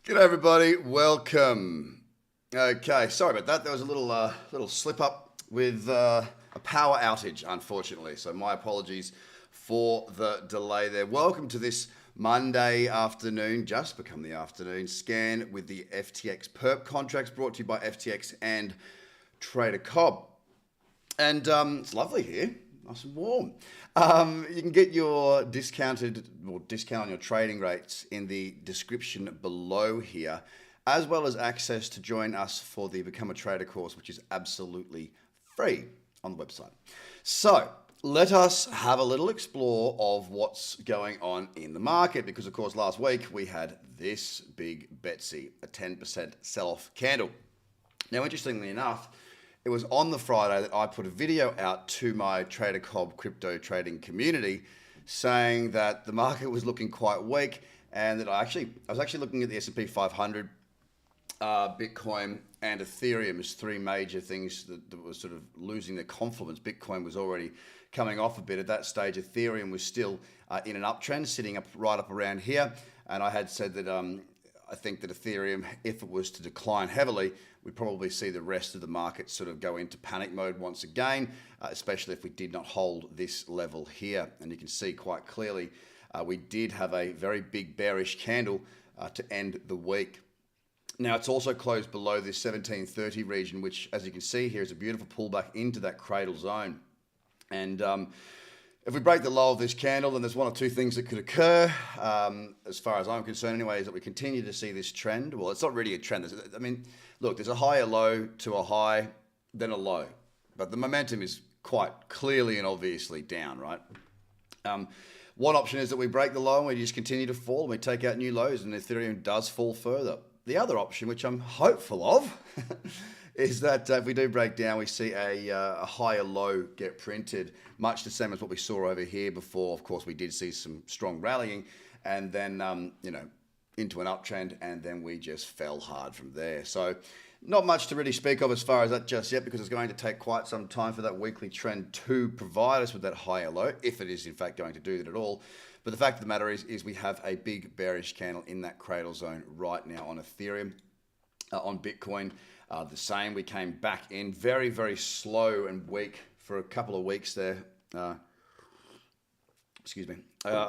G'day everybody, welcome. Okay, sorry about that. There was a little slip up with a power outage, unfortunately. So my apologies for the delay there. Welcome to this Monday afternoon, just become the afternoon, scan with the FTX PERP contracts brought to you by FTX and TRADERCOBB. And it's lovely here. Nice and warm. You can get your discount on your trading rates in the description below here, as well as access to join us for the Become a Trader course, which is absolutely free on the website. So let us have a little explore of what's going on in the market, because of course last week we had this big Betsy, a 10% sell-off candle. Now, interestingly enough, it was on the Friday that I put a video out to my TRADERCOBB crypto trading community saying that the market was looking quite weak, and that I was actually looking at the S&P 500, Bitcoin and Ethereum as three major things that were sort of losing their confidence. Bitcoin was already coming off a bit at that stage. Ethereum was still in an uptrend, sitting right up around here, and I had said that I think that Ethereum, if it was to decline heavily, we'd probably see the rest of the market sort of go into panic mode once again, especially if we did not hold this level here. And you can see quite clearly we did have a very big bearish candle to end the week. Now, it's also closed below this 1730 region, which, as you can see here, is a beautiful pullback into that cradle zone. And if we break the low of this candle, then there's one or two things that could occur. As far as I'm concerned anyway, is that we continue to see this trend. Well, it's not really a trend. I mean, look, there's a higher low to a high, then a low. But the momentum is quite clearly and obviously down, right? One option is that we break the low and we just continue to fall and we take out new lows and Ethereum does fall further. The other option, which I'm hopeful of, is that if we do break down, we see a higher low get printed, much the same as what we saw over here before. Of course, we did see some strong rallying and then, into an uptrend, and then we just fell hard from there. So not much to really speak of as far as that just yet, because it's going to take quite some time for that weekly trend to provide us with that higher low, if it is in fact going to do that at all. But the fact of the matter is we have a big bearish candle in that cradle zone right now on Ethereum. On Bitcoin, the same. We came back in very, very slow and weak for a couple of weeks there. A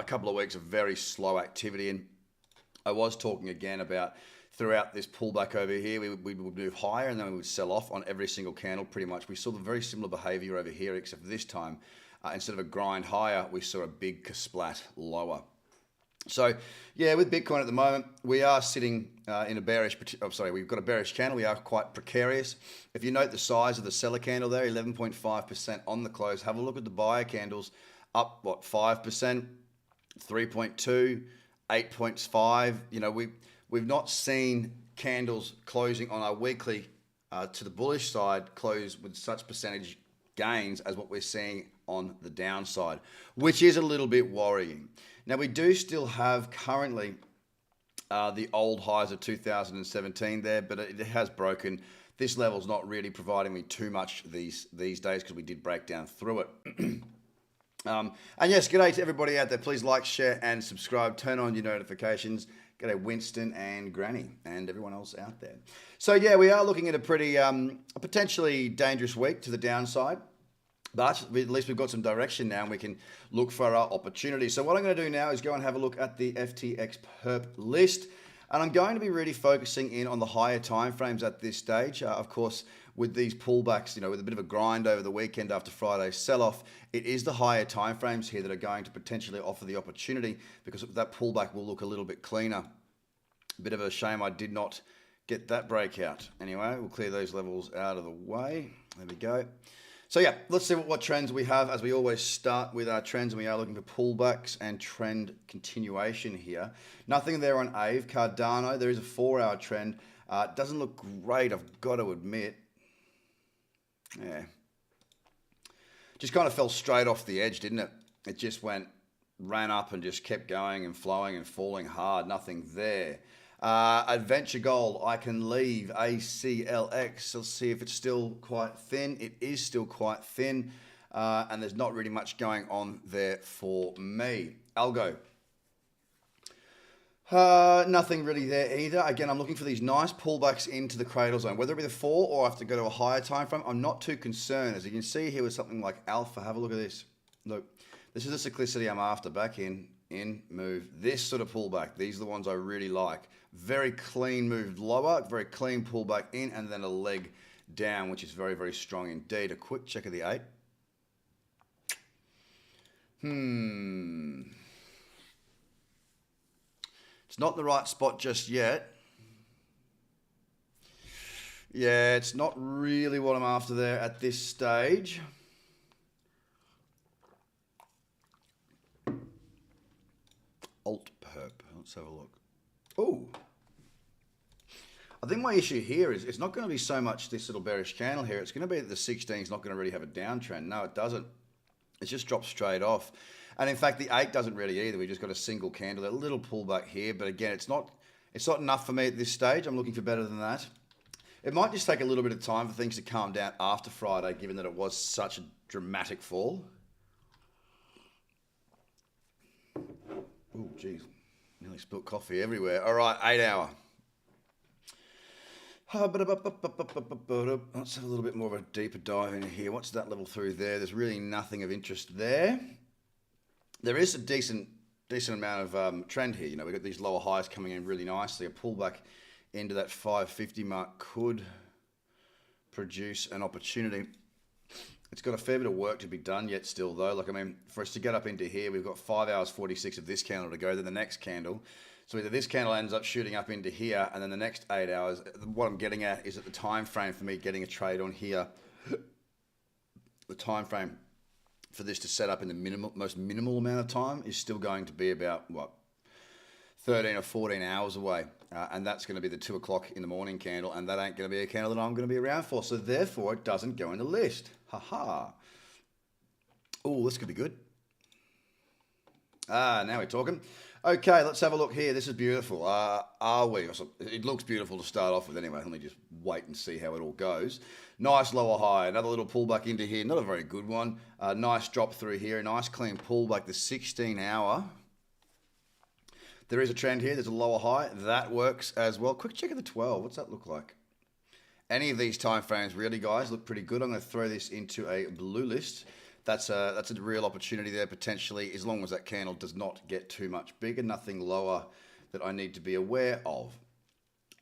couple of weeks of very slow activity. And I was talking again about throughout this pullback over here, we would move higher and then we would sell off on every single candle pretty much. We saw the very similar behavior over here, except this time, instead of a grind higher, we saw a big splat lower. So yeah, with Bitcoin at the moment, we are sitting in a bearish, we've got a bearish candle. We are quite precarious. If you note the size of the seller candle there, 11.5% on the close. Have a look at the buyer candles, up 5%, 3.2, 8.5. We've not seen candles closing on our weekly to the bullish side close with such percentage gains as what we're seeing on the downside, which is a little bit worrying. Now, we do still have currently the old highs of 2017 there, but it has broken. This level's not really providing me too much these days because we did break down through it. And yes, g'day to everybody out there. Please like, share, and subscribe. Turn on your notifications. G'day Winston and Granny and everyone else out there. So yeah, we are looking at a pretty, a potentially dangerous week to the downside. But at least we've got some direction now and we can look for our opportunities. So what I'm going to do now is go and have a look at the FTX PERP list. And I'm going to be really focusing in on the higher timeframes at this stage. Of course, with these pullbacks, with a bit of a grind over the weekend after Friday's sell-off, it is the higher timeframes here that are going to potentially offer the opportunity, because that pullback will look a little bit cleaner. A bit of a shame I did not get that breakout. Anyway, we'll clear those levels out of the way. There we go. So yeah, let's see what trends we have. As we always start with our trends, and we are looking for pullbacks and trend continuation here. Nothing there on AVE. Cardano, there is a 4-hour trend. Doesn't look great, I've got to admit. Yeah. Just kind of fell straight off the edge, didn't it? It just ran up and just kept going and flowing and falling hard. Nothing there. Adventure Gold, I can leave. ACLX, let's see if it's still quite thin. It is still quite thin, and there's not really much going on there for me. Algo. Nothing really there either. Again, I'm looking for these nice pullbacks into the cradle zone, whether it be the 4 or I have to go to a higher time frame. I'm not too concerned. As you can see here with something like alpha, have a look at this. Look, this is the cyclicity I'm after. Back in, move. This sort of pullback. These are the ones I really like. Very clean move lower, very clean pullback in, and then a leg down, which is very, very strong indeed. A quick check of the 8. It's not the right spot just yet. Yeah, it's not really what I'm after there at this stage. Alt perp. Let's have a look. Oh. I think my issue here is it's not going to be so much this little bearish candle here. It's going to be that the 16 is not going to really have a downtrend. No, it doesn't. It just drops straight off. And in fact, the 8 doesn't really either. We just got a single candle, a little pullback here. But again, it's not enough for me at this stage. I'm looking for better than that. It might just take a little bit of time for things to calm down after Friday, given that it was such a dramatic fall. Oh, geez. Nearly spilt coffee everywhere. All right, 8 hour. Let's have a little bit more of a deeper dive in here. What's that level through there? There's really nothing of interest there. There is a decent amount of trend here. You know, we've got these lower highs coming in really nicely. A pullback into that 550 mark could produce an opportunity. It's got a fair bit of work to be done yet still, though. Like, I mean, for us to get up into here, we've got 5 hours 46 of this candle to go, then the next candle. So either this candle ends up shooting up into here, and then the next 8 hours, what I'm getting at is at the time frame for me getting a trade on here, the time frame for this to set up in the most minimal amount of time is still going to be about, what, 13 or 14 hours away. And that's going to be the 2 o'clock in the morning candle, and that ain't going to be a candle that I'm going to be around for. So therefore, it doesn't go in the list. Ha-ha. Oh, this could be good. Now we're talking. Okay, let's have a look here. This is beautiful. Are we? It looks beautiful to start off with anyway. Let me just wait and see how it all goes. Nice lower high. Another little pullback into here. Not a very good one. Nice drop through here. A nice clean pullback. The 16 hour. There is a trend here. There's a lower high. That works as well. Quick check of the 12. What's that look like? Any of these time frames really, guys, look pretty good. I'm going to throw this into a blue list. That's a real opportunity there potentially, as long as that candle does not get too much bigger. Nothing lower that I need to be aware of.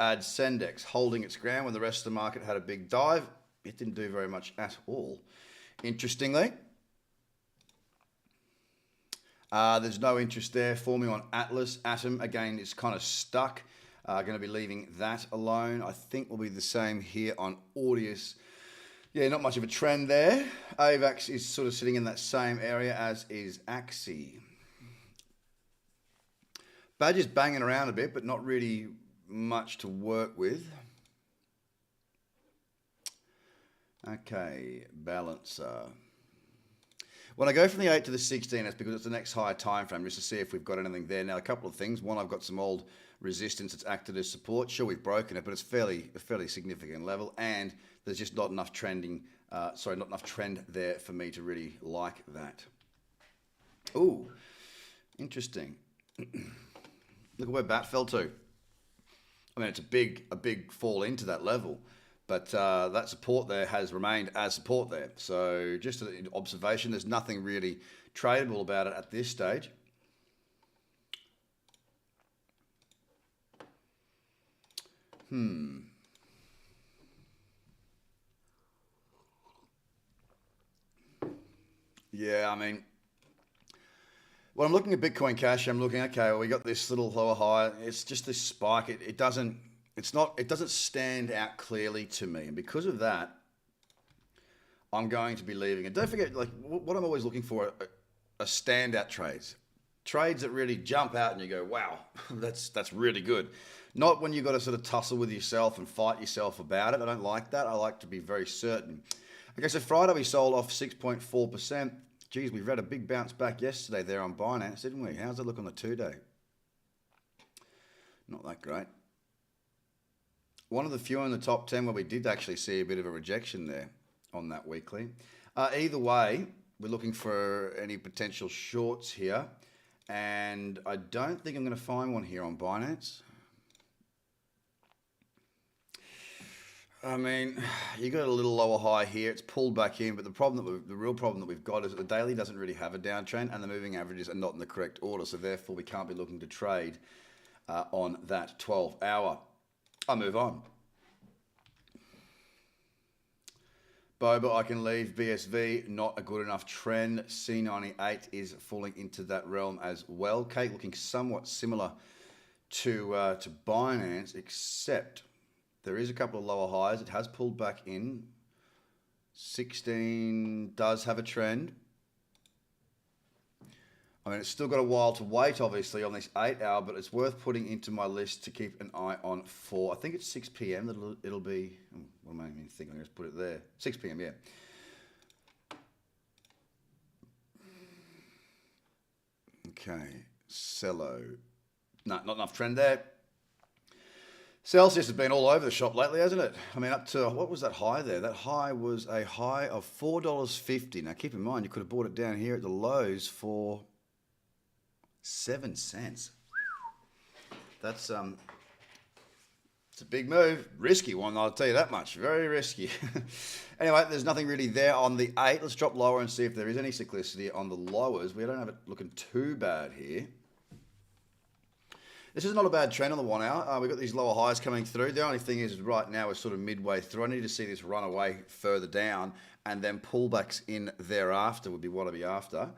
Sendex holding its ground when the rest of the market had a big dive. It didn't do very much at all. Interestingly, there's no interest there for me on Atlas. Atom, again, is kind of stuck. Going to be leaving that alone. I think will be the same here on Audius. Yeah, not much of a trend there. AVAX is sort of sitting in that same area as is Axie. Badger's banging around a bit, but not really much to work with. Okay, Balancer. When I go from the 8 to the 16, that's because it's the next higher time frame, just to see if we've got anything there. Now, a couple of things. One, I've got some old resistance that's acted as support. Sure, we've broken it, but it's a fairly significant level, and there's just not enough trend there for me to really like that. Ooh, interesting. Look at where BAT fell to. I mean, it's a big fall into that level, but that support there has remained as support there. So just an observation, there's nothing really tradable about it at this stage. Yeah, I mean, when I'm looking at Bitcoin Cash, I'm looking, okay, well, we got this little lower high. It's just this spike. It doesn't stand out clearly to me. And because of that, I'm going to be leaving. And don't forget, like, what I'm always looking for are standout trades. Trades that really jump out and you go, wow, that's really good. Not when you've got to sort of tussle with yourself and fight yourself about it. I don't like that. I like to be very certain. Okay, so Friday we sold off 6.4%. Geez, we've had a big bounce back yesterday there on Binance, didn't we? How's it look on the 2-day? Not that great. One of the few in the top 10 where we did actually see a bit of a rejection there on that weekly. Either way, we're looking for any potential shorts here. And I don't think I'm going to find one here on Binance. I mean, you got a little lower high here. It's pulled back in, but the real problem that we've got is that the daily doesn't really have a downtrend, and the moving averages are not in the correct order. So therefore, we can't be looking to trade on that 12-hour. I'll move on. Boba, I can leave. BSV, not a good enough trend. C98 is falling into that realm as well. Kate looking somewhat similar to Binance, except there is a couple of lower highs. It has pulled back in. 16 does have a trend. I mean, it's still got a while to wait, obviously, on this 8-hour, but it's worth putting into my list to keep an eye on for. I think it's 6 p.m. that it'll be. What am I even thinking? I'm going to put it there. 6 p.m., yeah. Okay. Cello. No, not enough trend there. Celsius has been all over the shop lately, hasn't it? I mean, up to, what was that high there? That high was a high of $4.50. Now, keep in mind, you could have bought it down here at the lows for 7 cents. That's it's a big move. Risky one, I'll tell you that much. Very risky. Anyway, there's nothing really there on the 8. Let's drop lower and see if there is any cyclicity on the lowers. We don't have it looking too bad here. This is not a bad trend on the 1 hour. We've got these lower highs coming through. The only thing is right now we're sort of midway through. I need to see this run away further down and then pullbacks in thereafter would be what I'd be after.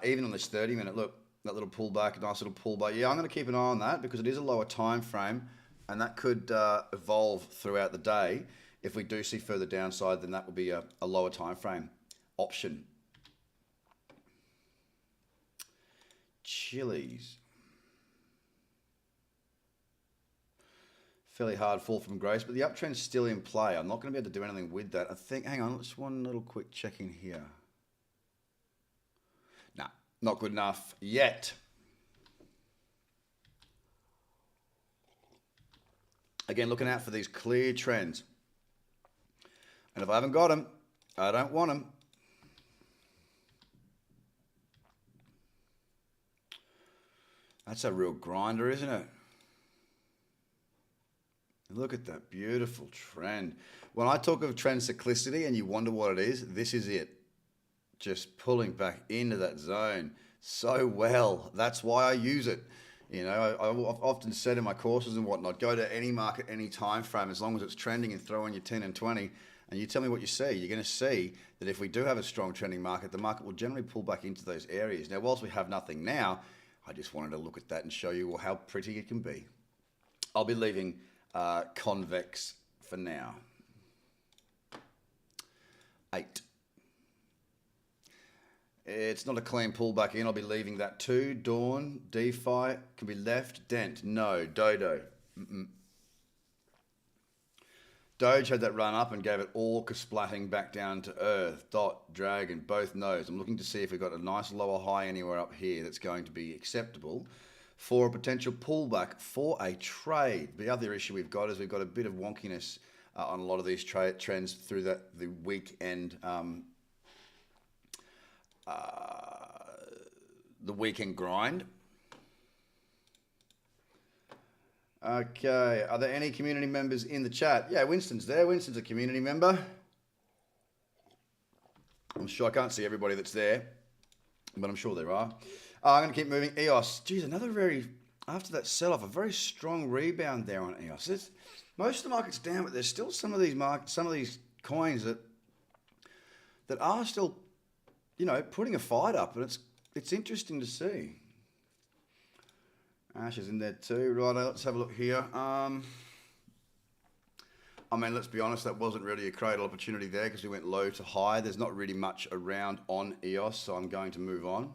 Even on this 30-minute, look, that little pullback, nice little pullback. Yeah, I'm going to keep an eye on that because it is a lower time frame and that could evolve throughout the day. If we do see further downside, then that would be a lower time frame option. Chili's. Fairly hard fall from grace, but the uptrend's still in play. I'm not going to be able to do anything with that. I think, hang on, just one little quick check in here. Nah, not good enough yet. Again, looking out for these clear trends. And if I haven't got them, I don't want them. That's a real grinder, isn't it? Look at that beautiful trend. When I talk of trend cyclicity and you wonder what it is, this is it. Just pulling back into that zone so well. That's why I use it. You know, I've often said in my courses and whatnot, go to any market, any time frame, as long as it's trending and throw in your 10 and 20, and you tell me what you see. You're going to see that if we do have a strong trending market, the market will generally pull back into those areas. Now, whilst we have nothing now, I just wanted to look at that and show you how pretty it can be. I'll be leaving convex for now. 8. It's not a clean pullback in. I'll be leaving that too. Dawn, DeFi, can be left. Dent, no. Dodo. Doge had that run up and gave it all splatting back down to earth. Dot, Dragon, both no's. I'm looking to see if we've got a nice lower high anywhere up here that's going to be acceptable for a potential pullback for a trade. The other issue we've got is we've got a bit of wonkiness on a lot of these trends through the weekend, the weekend grind. Okay, are there any community members in the chat? Yeah, Winston's there. Winston's a community member. I'm sure I can't see everybody that's there, but I'm sure there are. I'm going to keep moving. EOS. Geez, after that sell-off, a very strong rebound there on EOS. Most of the market's down, but there's still some of these coins that are still, you know, putting a fight up, and it's interesting to see. Ash is in there too. Right, let's have a look here. I mean, let's be honest, that wasn't really a cradle opportunity there because we went low to high. There's not really much around on EOS, so I'm going to move on.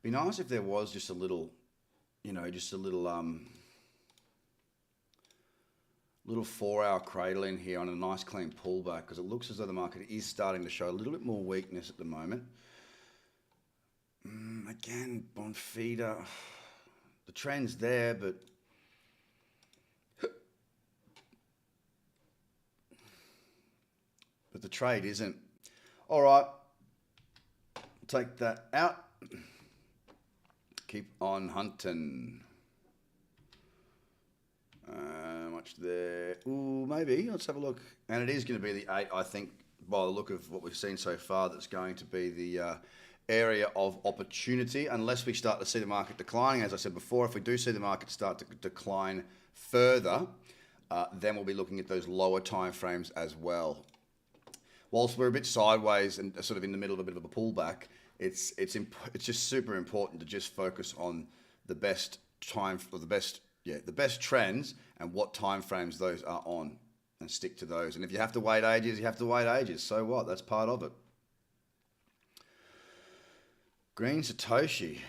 Be nice if there was just a little, you know, little 4-hour cradle in here on a nice clean pullback because it looks as though the market is starting to show a little bit more weakness at the moment. Again, Bonfida, the trend's there, but the trade isn't. All right, Take that out. Keep on hunting. Much there. Ooh, maybe. Let's have a look. And it is going to be the 8, I think, by the look of what we've seen so far, that's going to be the area of opportunity, unless we start to see the market declining. As I said before, if we do see the market start to decline further, then we'll be looking at those lower time frames as well. Whilst we're a bit sideways and sort of in the middle of a bit of a pullback, it's just super important to just focus on the best time for the best trends and what time frames those are on, and stick to those. And if you have to wait ages, you have to wait ages. So what? That's part of it. Green Satoshi.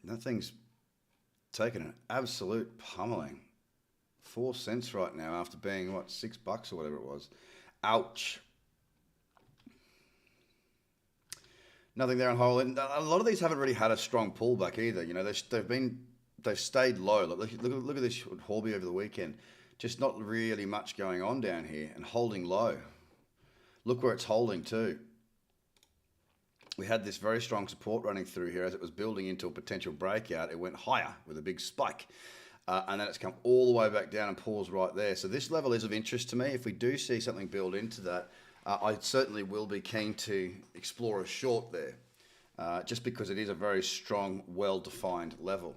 That thing's taken an absolute pummeling. 4 cents right now after being, what, $6 or whatever it was. Ouch. Nothing there on hold. And a lot of these haven't really had a strong pullback either. You know, they've stayed low. Look at this Horby over the weekend. Just not really much going on down here and holding low. Look where it's holding too. We had this very strong support running through here as it was building into a potential breakout. It went higher with a big spike. And then it's come all the way back down and paused right there. So this level is of interest to me. If we do see something build into that, I certainly will be keen to explore a short there, just because it is a very strong, well-defined level.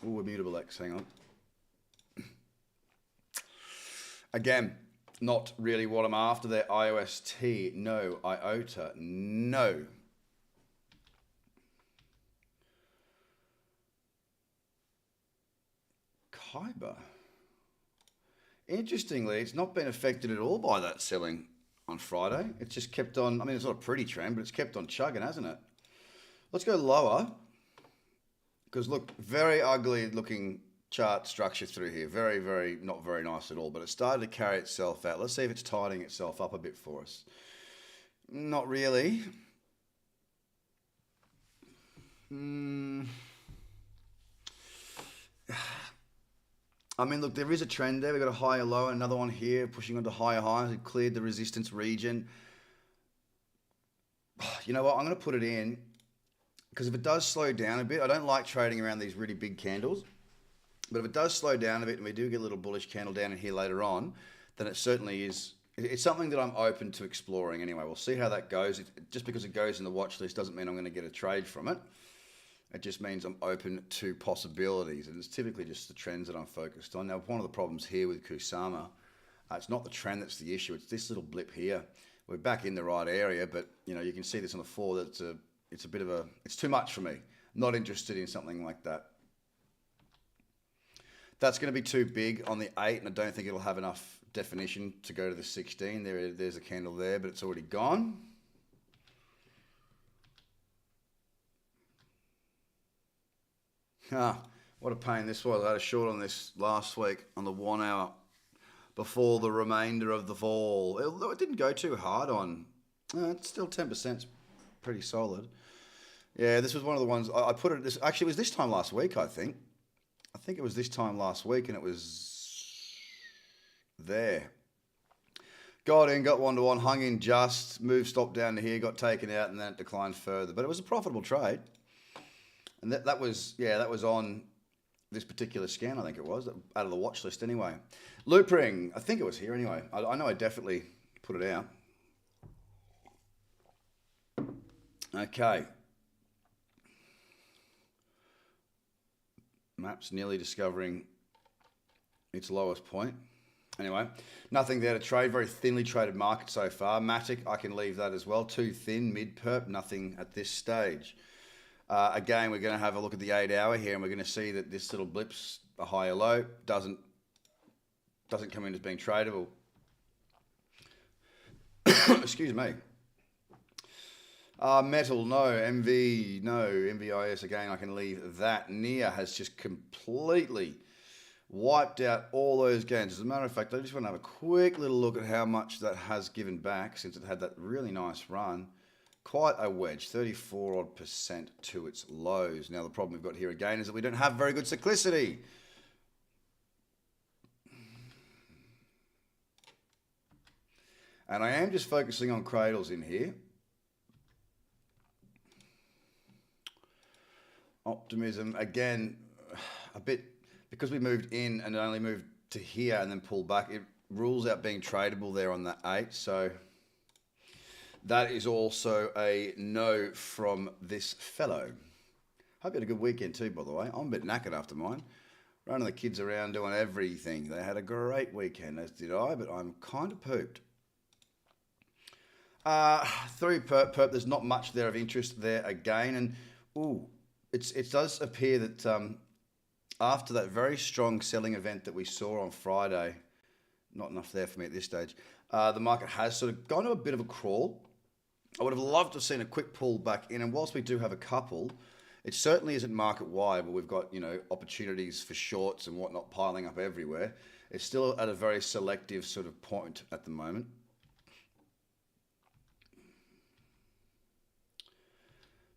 Ooh, immutable X, hang on. Again, not really what I'm after there. IOST, no. IOTA, no. Cobb. Interestingly, it's not been affected at all by that selling on Friday. It's just kept on, I mean, it's not a pretty trend, but it's kept on chugging, hasn't it? Let's go lower. Because look, very ugly looking chart structure through here. Very, very, not very nice at all, but it started to carry itself out. Let's see if it's tidying itself up a bit for us. Not really. I mean, look, there is a trend there. We've got a higher low, another one here, pushing onto higher highs. It cleared the resistance region. You know what? I'm going to put it in, because if it does slow down a bit, I don't like trading around these really big candles. But if it does slow down a bit and we do get a little bullish candle down in here later on, then it certainly is. It's something that I'm open to exploring anyway. We'll see how that goes. Just because it goes in the watch list doesn't mean I'm going to get a trade from it. It just means I'm open to possibilities, and it's typically just the trends that I'm focused on. Now, one of the problems here with Kusama, it's not the trend that's the issue. It's this little blip here. We're back in the right area, but you know, you can see this on the 4. That it's a bit of a, it's too much for me. Not interested in something like that. That's going to be too big on the 8, and I don't think it'll have enough definition to go to the 16. There's a candle there, but it's already gone. What a pain this was. I had a short on this last week on the 1 hour before the remainder of the fall. Although it didn't go too hard on, it's still 10%, pretty solid. Yeah, this was one of the ones, I put it, actually it was this time last week, I think. I think it was this time last week, and it was there. Got in, got 1-to-1, hung in just, moved, stopped down to here, got taken out, and then it declined further. But it was a profitable trade. And that was on this particular scan, I think it was, out of the watch list anyway. Loop ring, I think it was here anyway. I know I definitely put it out. Okay. Maps nearly discovering its lowest point. Anyway, nothing there to trade. Very thinly traded market so far. Matic, I can leave that as well. Too thin, mid-perp, nothing at this stage. Again, we're going to have a look at the 8 hour here, and we're going to see that this little blip's a higher low. Doesn't come in as being tradable. Excuse me. Metal, no. MV, no. MVIS, again, I can leave that. NIA has just completely wiped out all those gains. As a matter of fact, I just want to have a quick little look at how much that has given back since it had that really nice run. Quite a wedge, 34% to its lows. Now, the problem we've got here again is that we don't have very good cyclicity. And I am just focusing on cradles in here. Optimism, again, a bit, because we moved in and it only moved to here and then pulled back, it rules out being tradable there on that 8. So that is also a no from this fellow. Hope you had a good weekend too, by the way. I'm a bit knackered after mine. Running the kids around doing everything. They had a great weekend, as did I, but I'm kind of pooped. Through perp, there's not much there of interest there again. And, ooh, it does appear that after that very strong selling event that we saw on Friday, not enough there for me at this stage, the market has sort of gone to a bit of a crawl. I would have loved to have seen a quick pull back in, and whilst we do have a couple, it certainly isn't market-wide, but we've got, you know, opportunities for shorts and whatnot piling up everywhere. It's still at a very selective sort of point at the moment.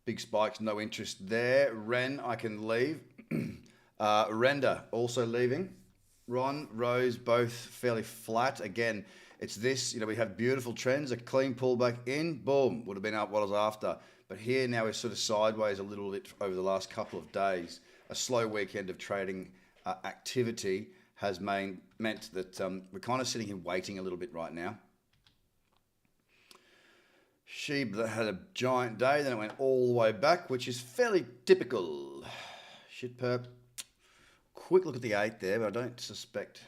Big spikes, no interest there. Ren, I can leave. Render, also leaving. Ron, Rose, both fairly flat. Again, it's this, you know, we have beautiful trends, a clean pullback in, boom, would have been up what I was after. But here now we're sort of sideways a little bit over the last couple of days. A slow weekend of trading activity has meant that we're kind of sitting here waiting a little bit right now. Sheeb that had a giant day, then it went all the way back, which is fairly typical. Shit perp. Quick look at the 8 there, but I don't suspect,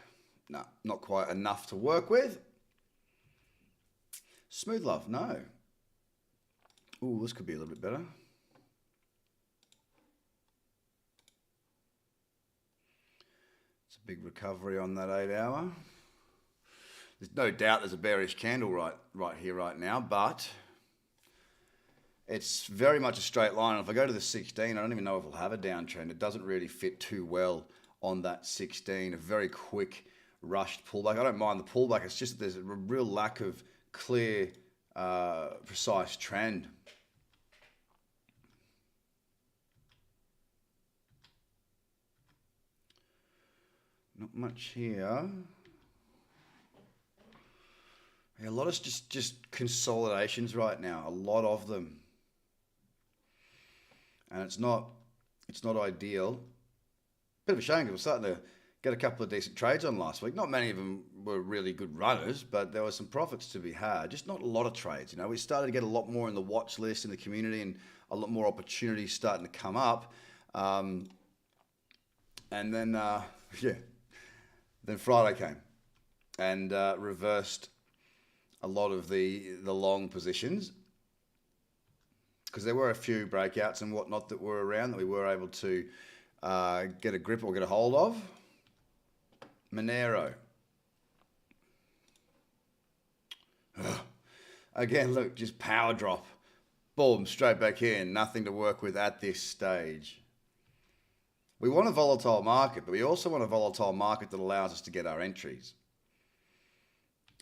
no, not quite enough to work with. Smooth love, no. Ooh, this could be a little bit better. It's a big recovery on that 8 hour. There's no doubt there's a bearish candle right here right now, but it's very much a straight line. If I go to the 16, I don't even know if we'll have a downtrend. It doesn't really fit too well on that 16. A very quick, rushed pullback. I don't mind the pullback. It's just that there's a real lack of clear, precise trend. Not much here. Yeah, a lot of just consolidations right now. A lot of them. And it's not ideal. Bit of a shame because we're starting to get a couple of decent trades on last week. Not many of them were really good runners, but there were some profits to be had. Just not a lot of trades. You know, we started to get a lot more in the watch list in the community, and a lot more opportunities starting to come up. And then, yeah, then Friday came and reversed a lot of the long positions, because there were a few breakouts and whatnot that were around that we were able to get a grip or get a hold of. Monero. Again, look, just power drop. Boom, straight back in. Nothing to work with at this stage. We want a volatile market, but we also want a volatile market that allows us to get our entries.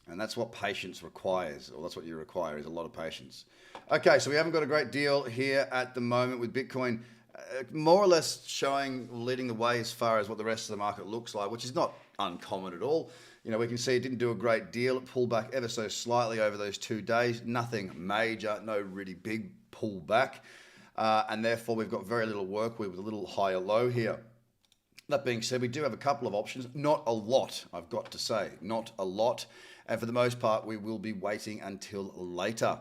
And that's what patience requires, or that's what you require, is a lot of patience. Okay, so we haven't got a great deal here at the moment with Bitcoin more or less showing, leading the way as far as what the rest of the market looks like, which is not uncommon at all. You know, we can see it didn't do a great deal. It pulled back ever so slightly over those 2 days. Nothing major, no really big pullback. And therefore, we've got very little work with a little higher low here. That being said, we do have a couple of options. Not a lot, I've got to say. Not a lot. And for the most part, we will be waiting until later.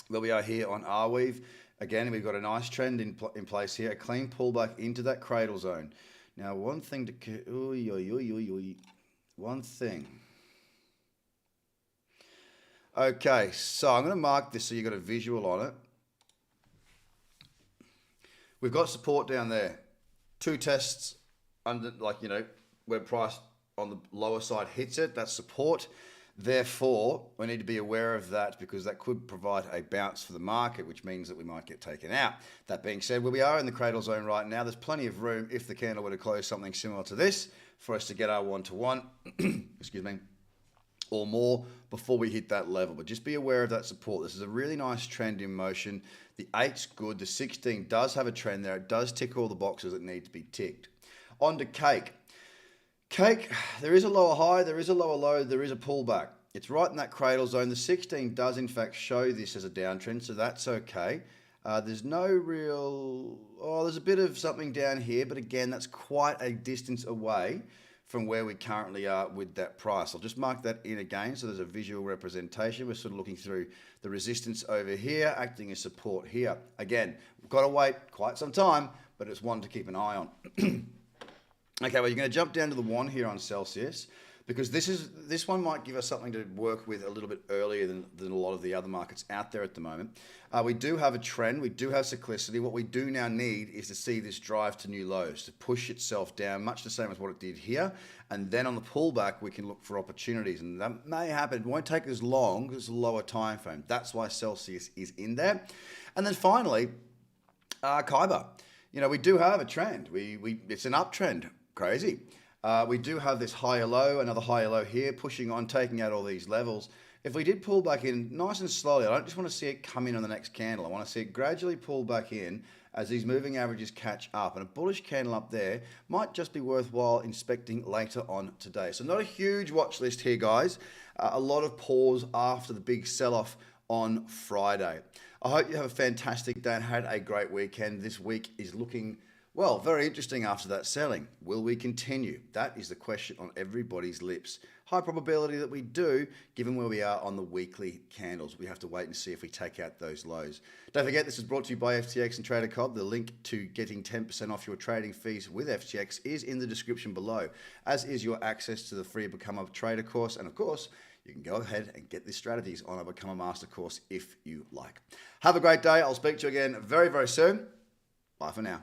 Where we are here on Arweave. Again, we've got a nice trend in place here. A clean pullback into that cradle zone. Now, one thing to... One thing. Okay, so I'm going to mark this so you've got a visual on it. We've got support down there. 2 tests under, like, you know, where price on the lower side hits it. That's support. Therefore, we need to be aware of that, because that could provide a bounce for the market, which means that we might get taken out. That being said, where we are in the cradle zone right now, there's plenty of room, if the candle were to close something similar to this, for us to get our 1-to-1, excuse me, or more before we hit that level. But just be aware of that support. This is a really nice trend in motion. The 8's good. The 16 does have a trend there. It does tick all the boxes that need to be ticked. On to cake. Cake, there is a lower high, there is a lower low, there is a pullback. It's right in that cradle zone. The 16 does in fact show this as a downtrend, so that's okay. There's no real, there's a bit of something down here, but again, that's quite a distance away from where we currently are with that price. I'll just mark that in again, so there's a visual representation. We're sort of looking through the resistance over here, acting as support here. Again, we've got to wait quite some time, but it's one to keep an eye on. Okay, well, you're going to jump down to the 1 here on Celsius, because this one might give us something to work with a little bit earlier than a lot of the other markets out there at the moment. We do have a trend, we do have cyclicity. What we do now need is to see this drive to new lows, to push itself down, much the same as what it did here. And then on the pullback, we can look for opportunities. And that may happen. It won't take as long because it's a lower time frame. That's why Celsius is in there. And then finally, Cobb. We do have a trend. It's an uptrend. Crazy. We do have this higher low, another higher low here, pushing on, taking out all these levels. If we did pull back in nice and slowly, I don't just want to see it come in on the next candle. I want to see it gradually pull back in as these moving averages catch up. And a bullish candle up there might just be worthwhile inspecting later on today. So not a huge watch list here, guys. A lot of pause after the big sell-off on Friday. I hope you have a fantastic day and had a great weekend. This week is looking, well, very interesting after that selling. Will we continue? That is the question on everybody's lips. High probability that we do, given where we are on the weekly candles. We have to wait and see if we take out those lows. Don't forget, this is brought to you by FTX and TRADERCOBB. The link to getting 10% off your trading fees with FTX is in the description below, as is your access to the free Become a Trader course. And of course, you can go ahead and get these strategies on our Become a Master course if you like. Have a great day. I'll speak to you again very, very soon. Bye for now.